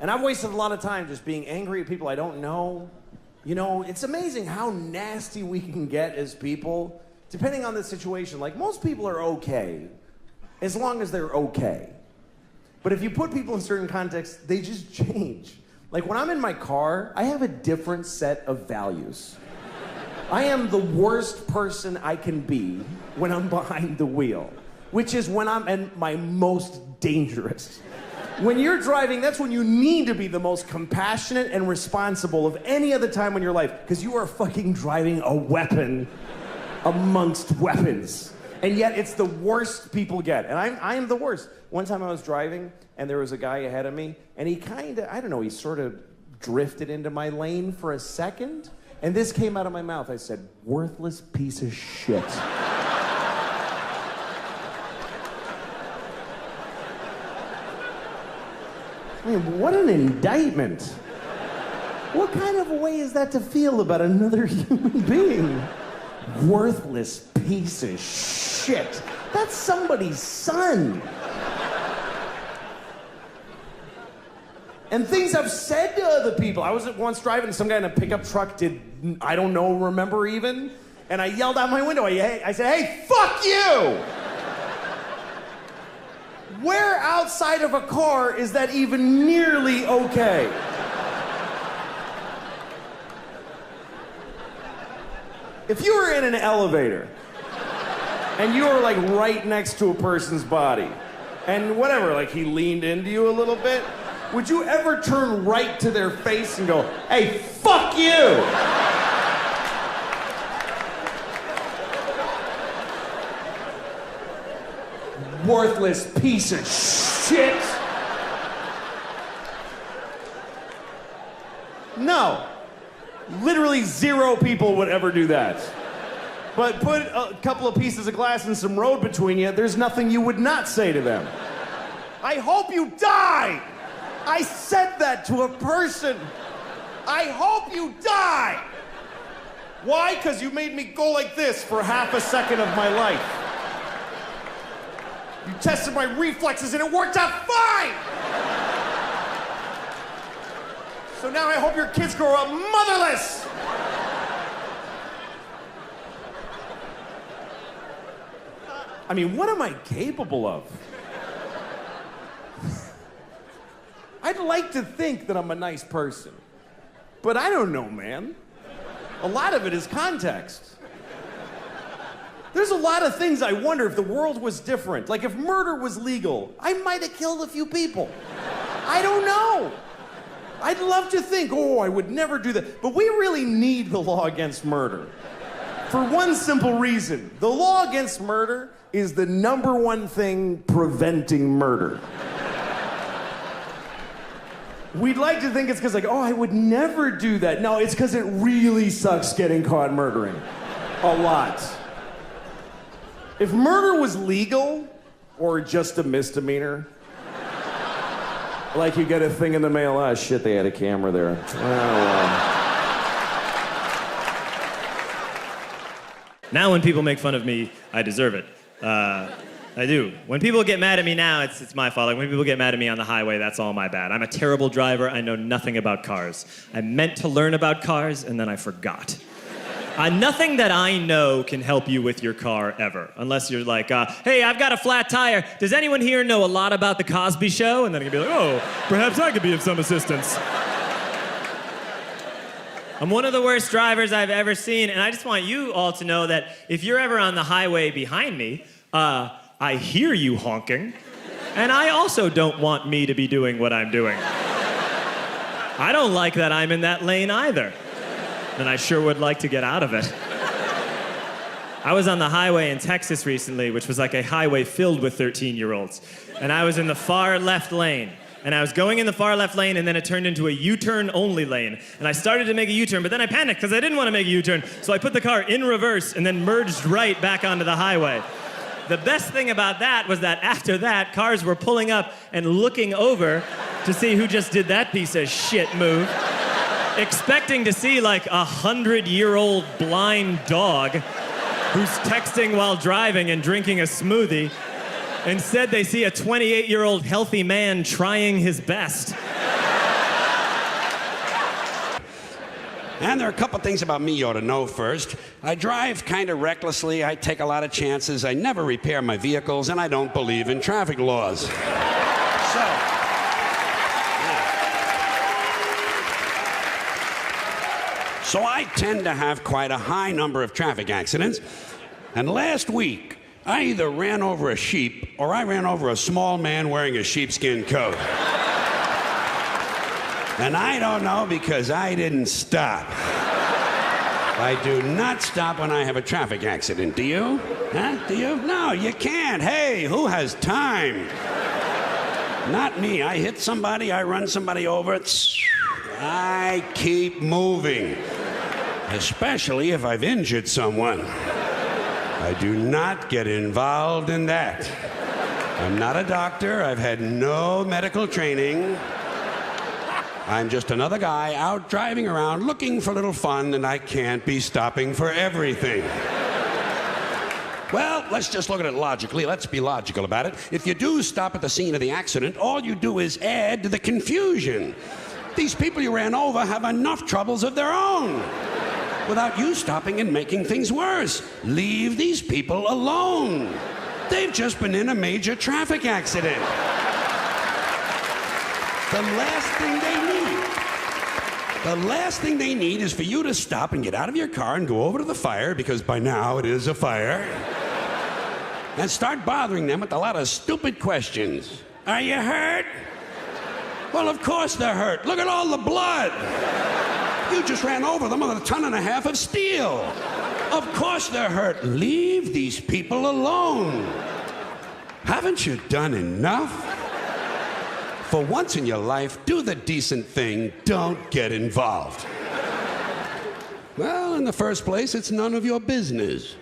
And I've wasted a lot of time just being angry at people I don't know. You know, it's amazing how nasty we can get as people, depending on the situation. Like, most people are okay, as long as they're okay. But if you put people in certain contexts, they just change. Like, when I'm in my car, I have a different set of values. I am the worst person I can be when I'm behind the wheel, which is when I'm at my most dangerous. When you're driving, that's when you need to be the most compassionate and responsible of any other time in your life, because you are fucking driving a weapon amongst weapons. And yet it's the worst people get. And I am the worst. One time I was driving, and there was a guy ahead of me, and he kind of, I don't know, he sort of drifted into my lane for a second, and this came out of my mouth. I said, "Worthless piece of shit." I mean, what an indictment. What kind of a way is that to feel about another human being? Worthless piece of shit. That's somebody's son. And things I've said to other people. I was once driving, some guy in a pickup truck remember even, and I yelled out my window. I said, "Hey, fuck you!" Where outside of a car is that even nearly okay? If you were in an elevator and you were like right next to a person's body and whatever, like he leaned into you a little bit, would you ever turn right to their face and go, "Hey, fuck you"? Worthless piece of shit. No. Literally 0 people would ever do that. But put a couple of pieces of glass and some road between you, there's nothing you would not say to them. "I hope you die." I said that to a person. "I hope you die." Why? Because you made me go like this for half a second of my life. You tested my reflexes and it worked out fine. So now I hope your kids grow up motherless. I mean, what am I capable of? I'd like to think that I'm a nice person, but I don't know, man. A lot of it is context. There's a lot of things I wonder if the world was different. Like if murder was legal, I might have killed a few people. I don't know. I'd love to think, I would never do that. But we really need the law against murder. For one simple reason. The law against murder is the #1 thing preventing murder. We'd like to think it's because I would never do that. No, it's because it really sucks getting caught murdering. A lot. If murder was legal, or just a misdemeanor, like you get a thing in the mail, "Ah, shit, they had a camera there." Now when people make fun of me, I deserve it. I do. When people get mad at me now, it's my fault. Like when people get mad at me on the highway, that's all my bad. I'm a terrible driver. I know nothing about cars. I meant to learn about cars, and then I forgot. Nothing that I know can help you with your car ever, unless you're like, "Hey, I've got a flat tire. Does anyone here know a lot about the Cosby Show?" And then I can be like, "Oh, perhaps I could be of some assistance." I'm one of the worst drivers I've ever seen, and I just want you all to know that if you're ever on the highway behind me, I hear you honking, and I also don't want me to be doing what I'm doing. I don't like that I'm in that lane either. And I sure would like to get out of it. I was on the highway in Texas recently, which was like a highway filled with 13-year-olds. And I was in the far left lane. And I was going in the far left lane, and then it turned into a U-turn only lane. And I started to make a U-turn, but then I panicked because I didn't want to make a U-turn. So I put the car in reverse and then merged right back onto the highway. The best thing about that was that after that, cars were pulling up and looking over to see who just did that piece of shit move. Expecting to see like a 100-year-old blind dog who's texting while driving and drinking a smoothie. Instead, they see a 28-year-old healthy man trying his best. And there are a couple things about me you ought to know first. I drive kind of recklessly, I take a lot of chances, I never repair my vehicles, and I don't believe in traffic laws. So I tend to have quite a high number of traffic accidents. And last week, I either ran over a sheep or I ran over a small man wearing a sheepskin coat. And I don't know because I didn't stop. I do not stop when I have a traffic accident. Do you? Huh? Do you? No, you can't. Hey, who has time? Not me. I hit somebody, I run somebody over. I keep moving. Especially if I've injured someone. I do not get involved in that. I'm not a doctor. I've had no medical training. I'm just another guy out driving around looking for a little fun, and I can't be stopping for everything. Well, let's just look at it logically. Let's be logical about it. If you do stop at the scene of the accident, all you do is add to the confusion. These people you ran over have enough troubles of their own without you stopping and making things worse. Leave these people alone. They've just been in a major traffic accident. The last thing they need is for you to stop and get out of your car and go over to the fire, because by now it is a fire, and start bothering them with a lot of stupid questions. Are you hurt? Well, of course they're hurt. Look at all the blood. You just ran over them with 1.5 tons of steel. Of course they're hurt. Leave these people alone. Haven't you done enough? For once in your life, do the decent thing. Don't get involved. Well, in the first place, it's none of your business.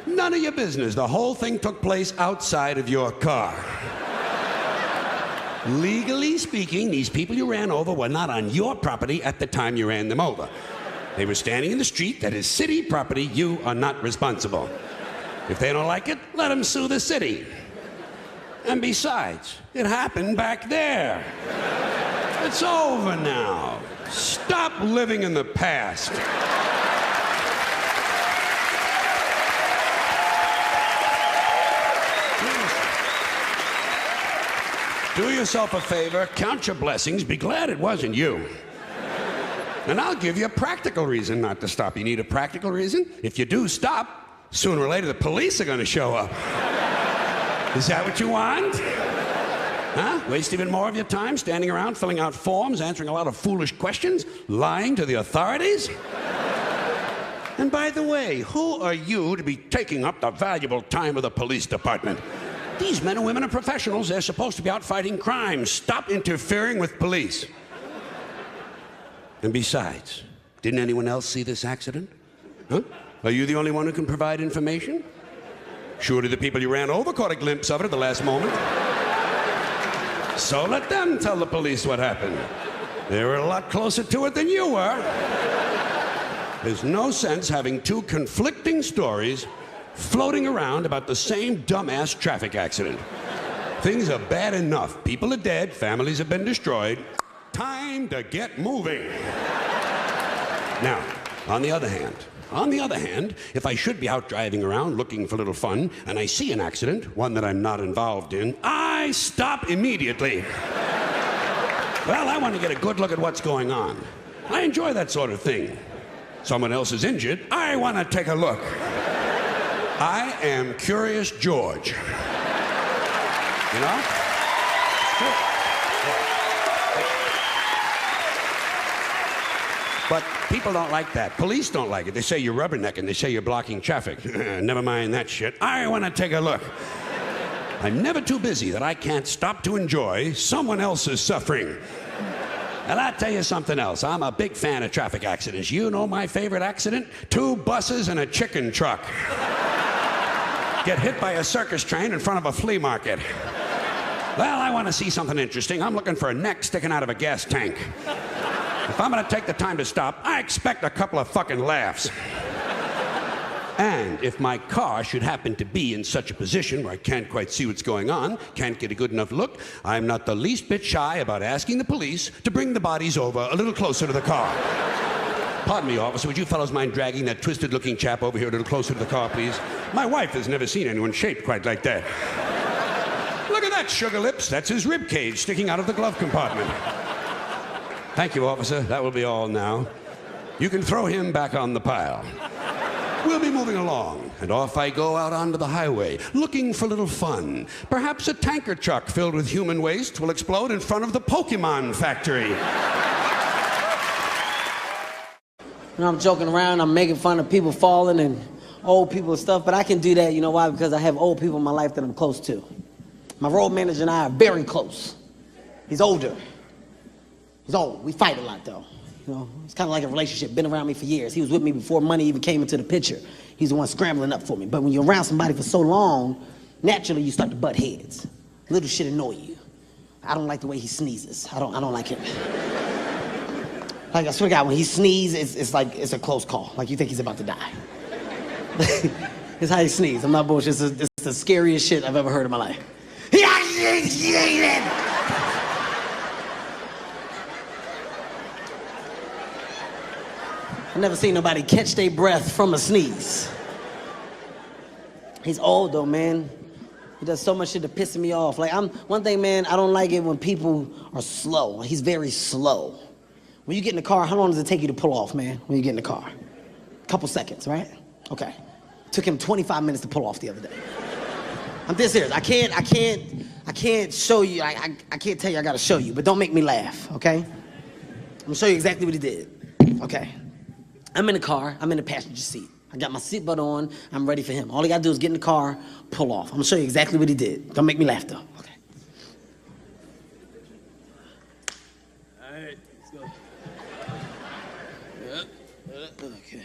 None of your business. The whole thing took place outside of your car. Legally speaking, these people you ran over were not on your property at the time you ran them over. They were standing in the street that is city property. You are not responsible. If they don't like it, let them sue the city. And besides, it happened back there. It's over now. Stop living in the past. Do yourself a favor, count your blessings, be glad it wasn't you. And I'll give you a practical reason not to stop. You need a practical reason? If you do stop, sooner or later the police are going to show up. Is that what you want? Huh? Waste even more of your time standing around filling out forms, answering a lot of foolish questions, lying to the authorities? And by the way, who are you to be taking up the valuable time of the police department? These men and women are professionals. They're supposed to be out fighting crime. Stop interfering with police. And besides, didn't anyone else see this accident? Huh? Are you the only one who can provide information? Surely the people you ran over caught a glimpse of it at the last moment. So let them tell the police what happened. They were a lot closer to it than you were. There's no sense having two conflicting stories floating around about the same dumbass traffic accident. Things are bad enough. People are dead, families have been destroyed. Time to get moving. Now, on the other hand, if I should be out driving around looking for a little fun and I see an accident, one that I'm not involved in, I stop immediately. Well, I want to get a good look at what's going on. I enjoy that sort of thing. Someone else is injured, I want to take a look. I am Curious George. You know? Sure. But people don't like that. Police don't like it. They say you're rubbernecking. They say you're blocking traffic. Never mind that shit. I want to take a look. I'm never too busy that I can't stop to enjoy someone else's suffering. And I'll tell you something else. I'm a big fan of traffic accidents. You know my favorite accident? 2 buses and a chicken truck. Get hit by a circus train in front of a flea market. Well, I want to see something interesting. I'm looking for a neck sticking out of a gas tank. If I'm going to take the time to stop, I expect a couple of fucking laughs. And if my car should happen to be in such a position where I can't quite see what's going on, can't get a good enough look, I'm not the least bit shy about asking the police to bring the bodies over a little closer to the car. Pardon me, officer, would you fellows mind dragging that twisted-looking chap over here a little closer to the car, please? My wife has never seen anyone shaped quite like that. Look at that, sugar lips. That's his rib cage sticking out of the glove compartment. Thank you, officer. That will be all now. You can throw him back on the pile. We'll be moving along, and off I go out onto the highway, looking for a little fun. Perhaps a tanker truck filled with human waste will explode in front of the Pokemon factory. You know, I'm joking around, I'm making fun of people falling and old people and stuff, but I can do that, you know why? Because I have old people in my life that I'm close to. My road manager and I are very close. He's older. He's old. We fight a lot, though. You know, it's kind of like a relationship, been around me for years. He was with me before money even came into the picture. He's the one scrambling up for me. But when you're around somebody for so long, naturally you start to butt heads. Little shit annoy you. I don't like the way he sneezes. I don't like him. Like, I swear to God, when he sneezes, it's like, it's a close call. Like, you think he's about to die. It's how he sneezes. I'm not bullshit. It's the scariest shit I've ever heard in my life. I've never seen nobody catch their breath from a sneeze. He's old, though, man. He does so much shit to piss me off. Like, one thing, man, I don't like it when people are slow. He's very slow. When you get in the car, how long does it take you to pull off, man, when you get in the car? A couple seconds, right? Okay. Took him 25 minutes to pull off the other day. I'm dead serious. I can't show you. I can't tell you I gotta show you, but don't make me laugh, okay? I'm gonna show you exactly what he did. Okay. I'm in the car, I'm in the passenger seat. I got my seatbelt on, I'm ready for him. All he gotta do is get in the car, pull off. I'm gonna show you exactly what he did. Don't make me laugh, though. Okay. All right, let's go. Okay.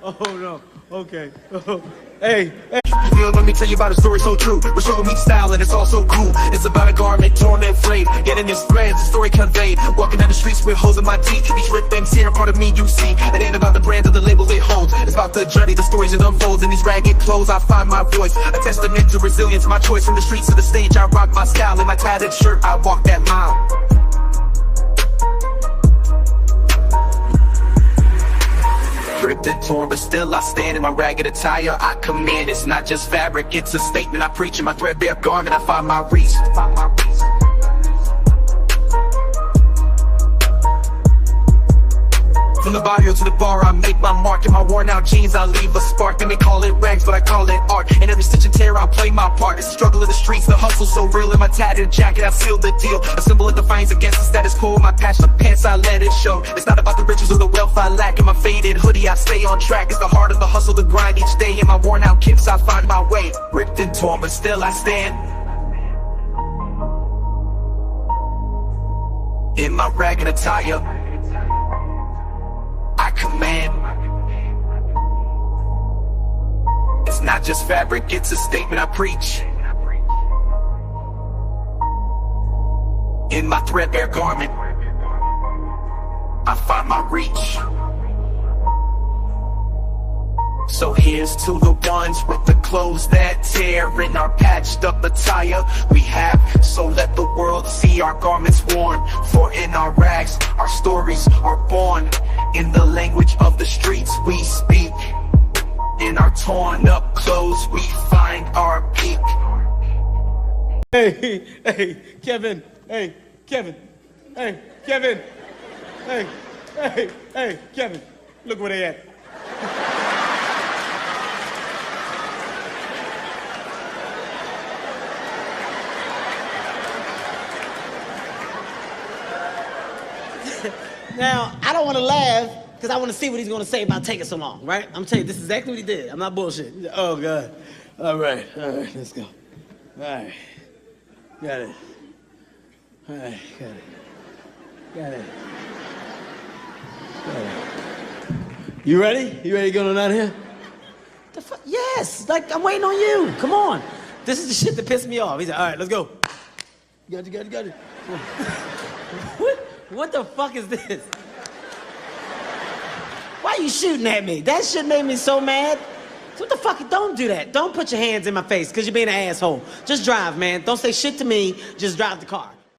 Oh no. Okay. Hey. Let me tell you about a story so true. We're showing me style and it's all so cool. It's about a garment torn and frayed. Getting this threads, the story conveyed. Walking down the streets with holes in my teeth. These red things here, part of me you see. It ain't about the brand or the label it holds. It's about the journey, the stories it unfolds. In these ragged clothes, I find my voice. A testament to resilience, my choice. From the streets to the stage, I rock my style. In my tattered shirt, I walk that mile. Ripped and torn, but still I stand in my ragged attire. I command, it's not just fabric, it's a statement I preach. In my threadbare garment, I find my reach. From the barrio to the bar, I make my mark. In my worn out jeans, I leave a spark. And they call it rags, but I call it art. In every stitch and tear, I'll play my part. It's the struggle of the streets, the hustle so real. In my tattered jacket, I seal the deal. A symbol of defiance against the status quo. My passion of pants, I let it show. It's not about the riches or the wealth I lack. In my faded hoodie, I stay on track. It's the heart of the hustle, the grind each day. In my worn out kicks, I find my way. Ripped and torn, but still I stand. In my ragged attire, I command. It's not just fabric, it's a statement I preach. In my threadbare garment, I find my reach. So here's to the ones with the clothes that tear in our patched up attire we have. So let the world see our garments worn. For in our rags, our stories are born. In the language of the streets we speak. In our torn up clothes we find our peak. Hey, Kevin. Hey, Kevin. Hey, Kevin. Hey, Kevin. Look where they at. Now, I don't want to laugh because I want to see what he's going to say about taking so long, right? I'm telling you, this is exactly what he did. I'm not bullshitting. Oh, God. All right, let's go. All right. Got it. All right, got it. You ready? You ready to go on out here? The fuck? Yes. Like, I'm waiting on you. Come on. This is the shit that pissed me off. He said, all right, let's go. Got it. What the fuck is this? Why are you shooting at me? That shit made me so mad. What the fuck? Don't do that. Don't put your hands in my face because you're being an asshole. Just drive, man. Don't say shit to me. Just drive the car.